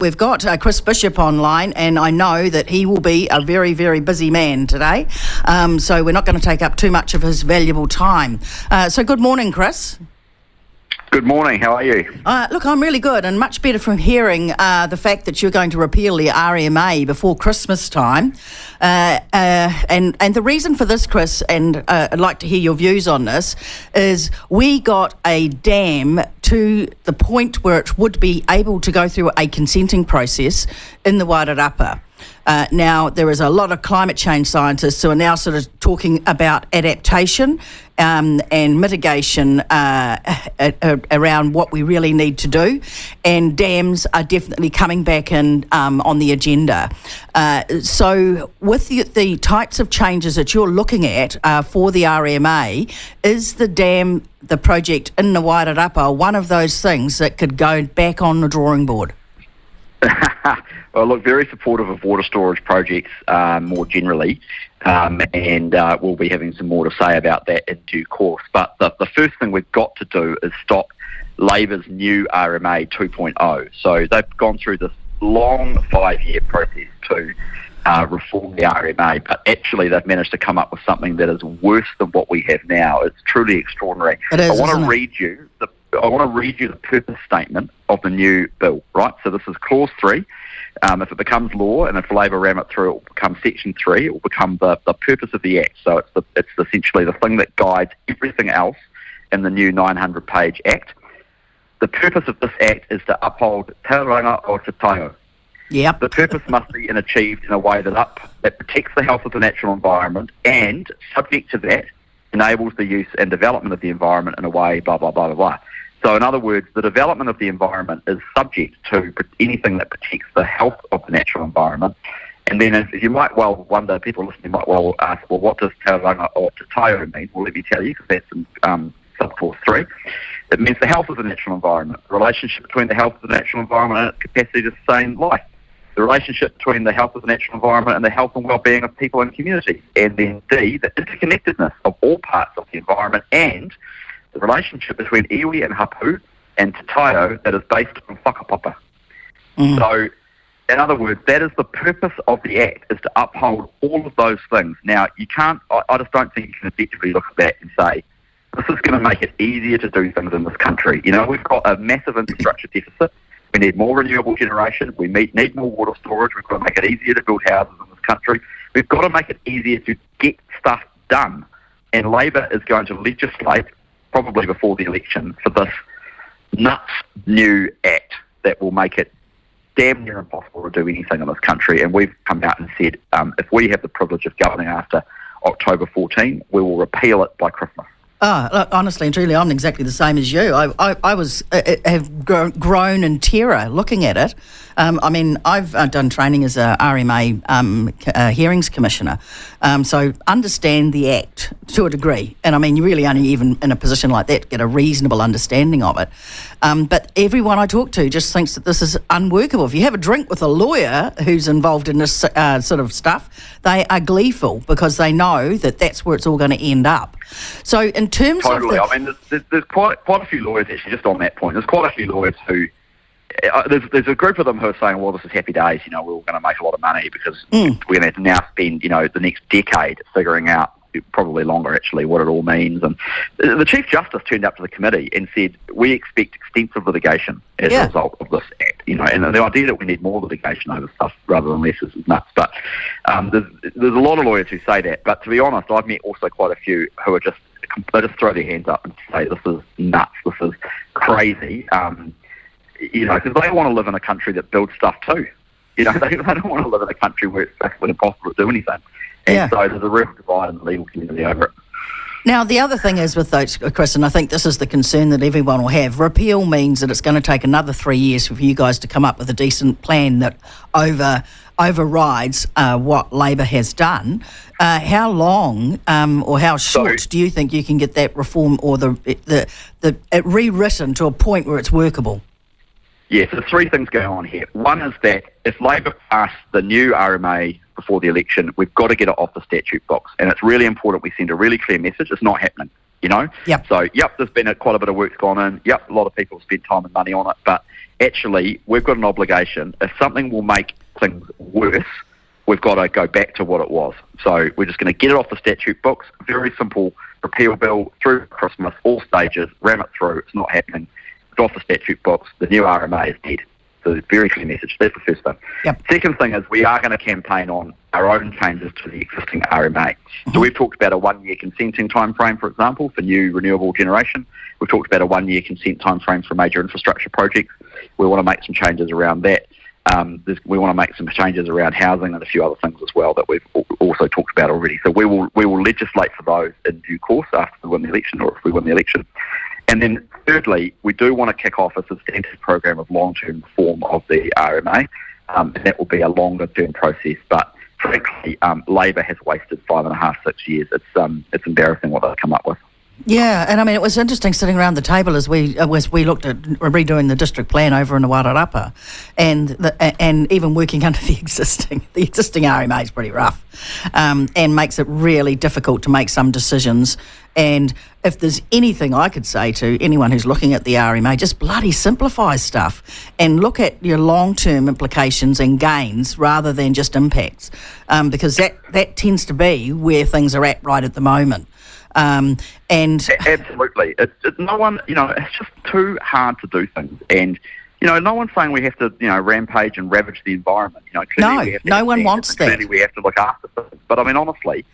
We've got Chris Bishop online, and I know that he will be a very, very busy man today. So we're not going to take up too much of his valuable time. So good morning, Chris. Good morning, how are you? Look, I'm really good, and much better from hearing the fact that you're going to repeal the RMA before Christmas time. And the reason for this, Chris, and I'd like to hear your views on this, is we got a dam to the point where it would be able to go through a consenting process in the Wairarapa. Now, there is a lot of climate change scientists who are now sort of talking about adaptation and mitigation around what we really need to do, and dams are definitely coming back in on the agenda. So with the types of changes that you're looking at for the RMA, is the project in the Wairarapa one of those things that could go back on the drawing board? Well, look, very supportive of water storage projects more generally, and we'll be having some more to say about that in due course. But the first thing we've got to do is stop Labor's new RMA 2.0. So they've gone through this long 5-year process to reform the RMA, but actually they've managed to come up with something that is worse than what we have now. It's truly extraordinary. It is, I want to read you the purpose statement of the new bill, right? So this is clause 3. If it becomes law, and if Labor ram it through, it will become section 3. It will become the purpose of the Act. So it's essentially the thing that guides everything else in the new 900-page Act. The purpose of this Act is to uphold Te Ranga o Te Taio. Yep. The purpose must be achieved in a way that protects the health of the natural environment and, subject to that, enables the use and development of the environment in a way, blah, blah, blah, blah, blah. So in other words, the development of the environment is subject to anything that protects the health of the natural environment. And then as you might well wonder, people listening might well ask, well, what does Te Ranga o Te Taio mean? Well, let me tell you, because that's in subclause 3. It means the health of the natural environment, the relationship between the health of the natural environment and its capacity to sustain life, the relationship between the health of the natural environment and the health and well-being of people and communities, and then D, the interconnectedness of all parts of the environment, and the relationship between iwi and hapu and te taio that is based on whakapapa. So, in other words, that is the purpose of the Act, is to uphold all of those things. Now, you can't, I just don't think you can effectively look at that and say, this is going to make it easier to do things in this country. You know, we've got a massive infrastructure deficit. We need more renewable generation. We need more water storage. We've got to make it easier to build houses in this country. We've got to make it easier to get stuff done. And Labor is going to legislate, probably before the election, for this nuts new Act that will make it damn near impossible to do anything in this country. And we've come out and said, if we have the privilege of governing after October 14, we will repeal it by Christmas. Look, honestly and truly, I'm exactly the same as you. I have grown in terror looking at it. I mean, I've done training as a RMA hearings commissioner, so understand the Act to a degree. And I mean, you really only even in a position like that get a reasonable understanding of it. But everyone I talk to just thinks that this is unworkable. If you have a drink with a lawyer who's involved in this sort of stuff, they are gleeful because they know that that's where it's all going to end up. So in terms of I mean, there's quite a few lawyers actually, just on that point. There's quite a few lawyers who, there's a group of them who are saying, well, this is happy days, you know, we're all going to make a lot of money because we're going to have to now spend, you know, the next decade figuring out, probably longer actually, what it all means. And the Chief Justice turned up to the committee and said, we expect extensive litigation as a result of this Act, you know, and the idea that we need more litigation over stuff rather than less is nuts. But there's a lot of lawyers who say that. But to be honest, I've met also quite a few who are just throw their hands up and say, this is nuts, this is crazy, you know, because they want to live in a country that builds stuff too. You know, they don't want to live in a country where it's basically impossible to do anything. And so there's a real divide in the legal community over it. Now, the other thing is with those, Chris, and I think this is the concern that everyone will have, repeal means that it's going to take another 3 years for you guys to come up with a decent plan that overrides what Labor has done. How long or how short do you think you can get that reform or it rewritten to a point where it's workable? Yeah, so 3 things going on here. One is that if Labor pass the new RMA before the election, we've got to get it off the statute box. And it's really important we send a really clear message. It's not happening, you know? Yep. So, there's been quite a bit of work's gone in. Yep, a lot of people have spent time and money on it. But actually we've got an obligation. If something will make things worse, we've got to go back to what it was. So we're just going to get it off the statute books. Very simple repeal bill through Christmas, all stages, ram it through. It's not happening. It's off the statute books. The new RMA is dead. So it's a very clear message. That's the first thing. Yep. Second thing is we are going to campaign on our own changes to the existing RMA. So we've talked about a 1-year consenting time frame, for example, for new renewable generation. We've talked about a 1-year consent time frame for major infrastructure projects. We want to make some changes around that. We want to make some changes around housing and a few other things as well that we've also talked about already. So we will legislate for those in due course after we win the election, or if we win the election. And then thirdly, we do want to kick off a substantive program of long-term reform of the RMA, and that will be a longer-term process. But frankly, Labor has wasted 5.5, 6 years. It's embarrassing what they've come up with. Yeah, and I mean, it was interesting sitting around the table as we looked at redoing the district plan over in the Wairarapa, and even working under the existing RMA is pretty rough, and makes it really difficult to make some decisions. And if there's anything I could say to anyone who's looking at the RMA, just bloody simplify stuff and look at your long-term implications and gains rather than just impacts, because that tends to be where things are at right at the moment. And absolutely, no one, it's just too hard to do things, and no one's saying we have to, rampage and ravage the environment. Clearly no one wants that. Clearly, we have to look after things. But I mean, honestly,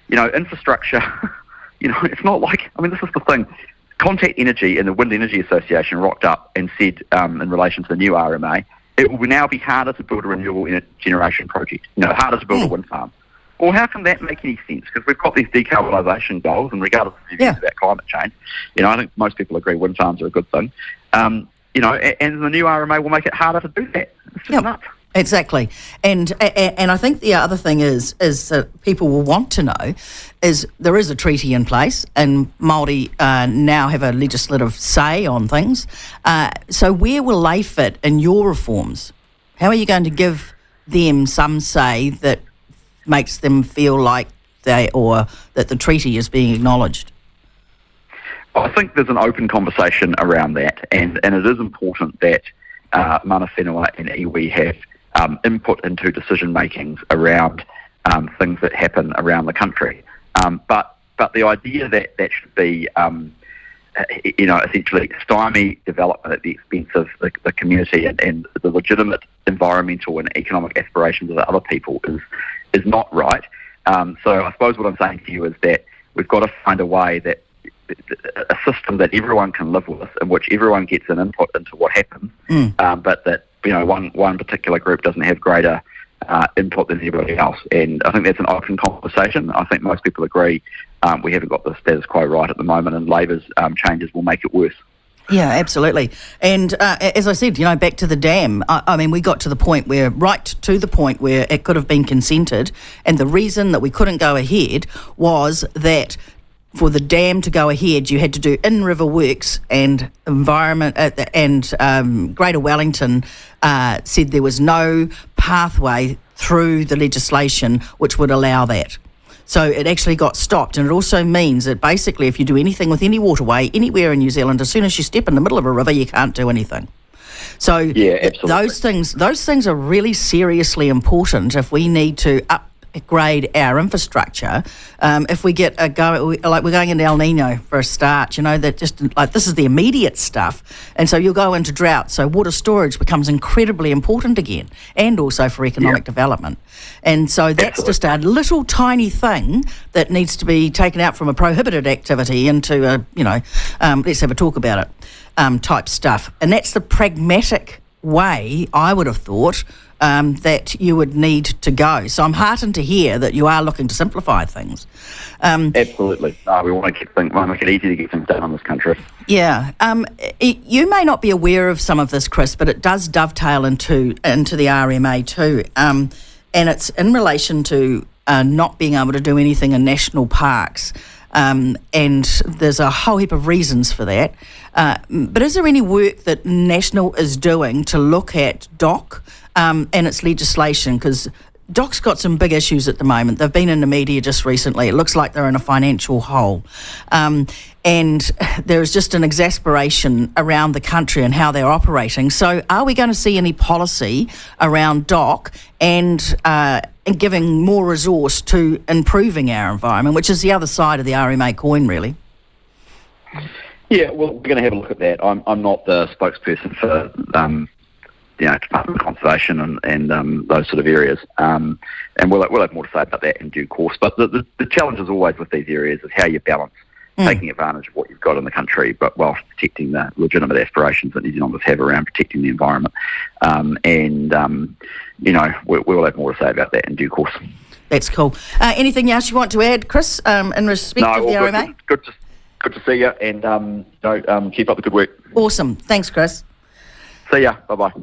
infrastructure. It's not like, this is the thing. Contact Energy and the Wind Energy Association rocked up and said, in relation to the new RMA, it will now be harder to build a renewable generation project. Harder to build a wind farm. Well, how can that make any sense? Because we've got these decarbonisation goals, and regardless of your views about climate change, I think most people agree wind farms are a good thing. And the new RMA will make it harder to do that. It's just nuts. Exactly. And I think the other thing is that people will want to know is there is a treaty in place, and Māori now have a legislative say on things. So where will they fit in your reforms? How are you going to give them some say that makes them feel like that the treaty is being acknowledged? Well, I think there's an open conversation around that, and it is important that mana whenua and iwi have input into decision makings around things that happen around the country. But the idea that should be essentially stymie development at the expense of the community and the legitimate environmental and economic aspirations of other people is not right. So I suppose what I'm saying to you is that we've got to find a way that a system that everyone can live with, in which everyone gets an input into what happens, but that one particular group doesn't have greater input than everybody else. And I think that's an open conversation. I think most people agree we haven't got the status quo right at the moment, and Labor's changes will make it worse. Yeah, absolutely. And as I said, back to the dam, we got to the point where it could have been consented, and the reason that we couldn't go ahead was that for the dam to go ahead, you had to do in-river works, and environment and Greater Wellington said there was no pathway through the legislation which would allow that. So it actually got stopped, and it also means that basically if you do anything with any waterway anywhere in New Zealand, as soon as you step in the middle of a river, you can't do anything. So those things are really seriously important if we need to upgrade our infrastructure. If we get we're going into El Nino for a start, that just like this is the immediate stuff, and so you'll go into drought. So water storage becomes incredibly important again, and also for economic development. And so that's just a little tiny thing that needs to be taken out from a prohibited activity into a let's have a talk about it type stuff. And that's the pragmatic way I would have thought that you would need to go. So I'm heartened to hear that you are looking to simplify things. Absolutely. No, we want to make it easy to get things done in this country. Yeah. You may not be aware of some of this, Chris, but it does dovetail into the RMA too. And it's in relation to not being able to do anything in national parks. And there's a whole heap of reasons for that. But is there any work that National is doing to look at DOC and its legislation? Because DOC's got some big issues at the moment. They've been in the media just recently. It looks like they're in a financial hole. And there's just an exasperation around the country and how they're operating. So are we going to see any policy around DOC and giving more resource to improving our environment, which is the other side of the RMA coin, really? Yeah, well, we're going to have a look at that. I'm not the spokesperson for Department of Conservation and those sort of areas, and we'll have more to say about that in due course. But the challenge is always with these areas is how you balance taking advantage of what you've got in the country, but whilst protecting the legitimate aspirations that New Zealanders have around protecting the environment. We'll have more to say about that in due course. That's cool. Anything else you want to add, Chris, in respect of the RMA? Good to see you, and keep up the good work. Awesome. Thanks, Chris. See ya. Bye-bye.